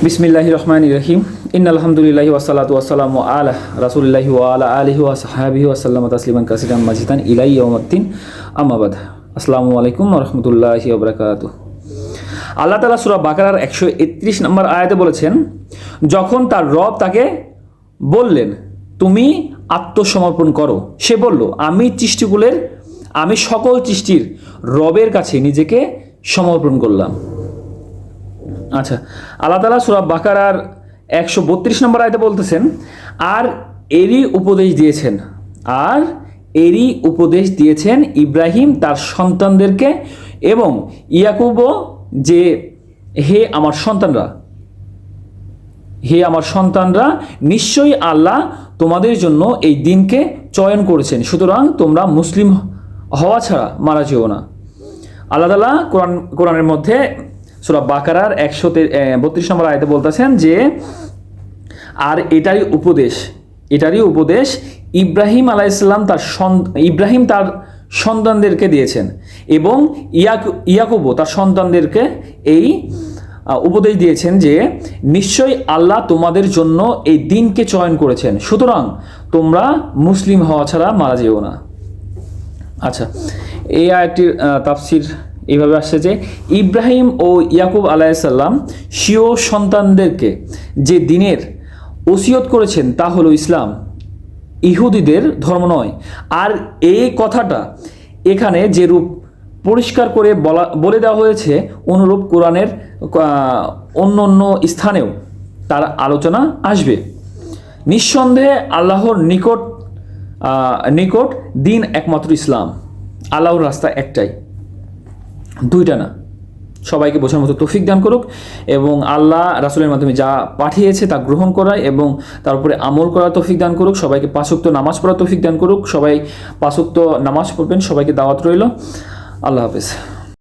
বিসমিল্লাহির রহমানির রহিম। ইন্নাল হামদুলিল্লাহি ওয়াসসালাতু ওয়াসসালামু আলা রাসূলিল্লাহি ওয়া আলা আলিহি ওয়া সাহবিহি ওয়া সাল্লামা তাসলিমান কাসীরান মাজিদান ইলা ইয়াউমিদ্দিন, আম্মা বাদ। আসসালামু আলাইকুম ওয়া রাহমাতুল্লাহি ওয়া বারাকাতুহু। আল্লাহ তাআলা সূরা বাকারার 131 নম্বর আয়াতে বলেছেন, যখন তার রব তাকে বললেন তুমি আত্মসমর্পণ করো, সে বলল আমি সকল সৃষ্টির রবের কাছে নিজেকে সমর্পণ করলাম। আচ্ছা, আল্লাহ তাআলা সূরা বাকারার 132 নম্বর আয়াতে বলতেছেন, আর এরই উপদেশ দিয়েছেন ইব্রাহিম তার সন্তানদেরকে এবং ইয়াকুবও, যে হে আমার সন্তানরা, নিশ্চয়ই আল্লাহ তোমাদের জন্য এই দিনকে চয়ন করেছেন, সুতরাং তোমরা মুসলিম হওয়া ছাড়া মারা যেও না। আল্লাহ তাআলা কোরআনের মধ্যে সূরা বাকারার 132 নম্বর আয়াতে বলতেছেন যে, আর এটারই উপদেশ ইব্রাহিম আলাইহিসসালাম ইব্রাহিম তার সন্তানদেরকে দিয়েছেন এবং ইয়াকুবও তার সন্তানদেরকে এই উপদেশ দিয়েছেন যে নিশ্চয়ই আল্লাহ তোমাদের জন্য এই দিনকে চয়ন করেছেন, সুতরাং তোমরা মুসলিম হওয়া ছাড়া মারা যেও না। আচ্ছা, এই আয়াতটির তাফসীর এইভাবে আসছে যে, ইব্রাহিম ও ইয়াকুব আলাইহিসসালাম স্বীয় সন্তানদেরকে যে দিনের ওসিয়ত করেছেন তা হলো ইসলাম, ইহুদিদের ধর্ম নয়। আর এই কথাটা এখানে যে রূপ পরিষ্কার করে বলে দেওয়া হয়েছে, অনুরূপ কোরআনের অন্য স্থানেও তার আলোচনা আসবে। নিঃসন্দেহে আল্লাহর নিকট দিন একমাত্র ইসলাম, আল্লাহর রাস্তা একটাই, দুইটা না। সবাইকে বোঝার মতো তৌফিক দান করুক এবং আল্লাহ রাসূলের মাধ্যমে যা পাঠিয়েছে তা গ্রহণ করায় এবং তার উপরে আমল করার তৌফিক দান করুক। সবাইকে 5 ওয়াক্ত নামাজ পড়ার তৌফিক দান করুক। সবাই 5 ওয়াক্ত নামাজ পড়বেন। সবাইকে দাওয়াত রইল। আল্লাহ হাফেজ।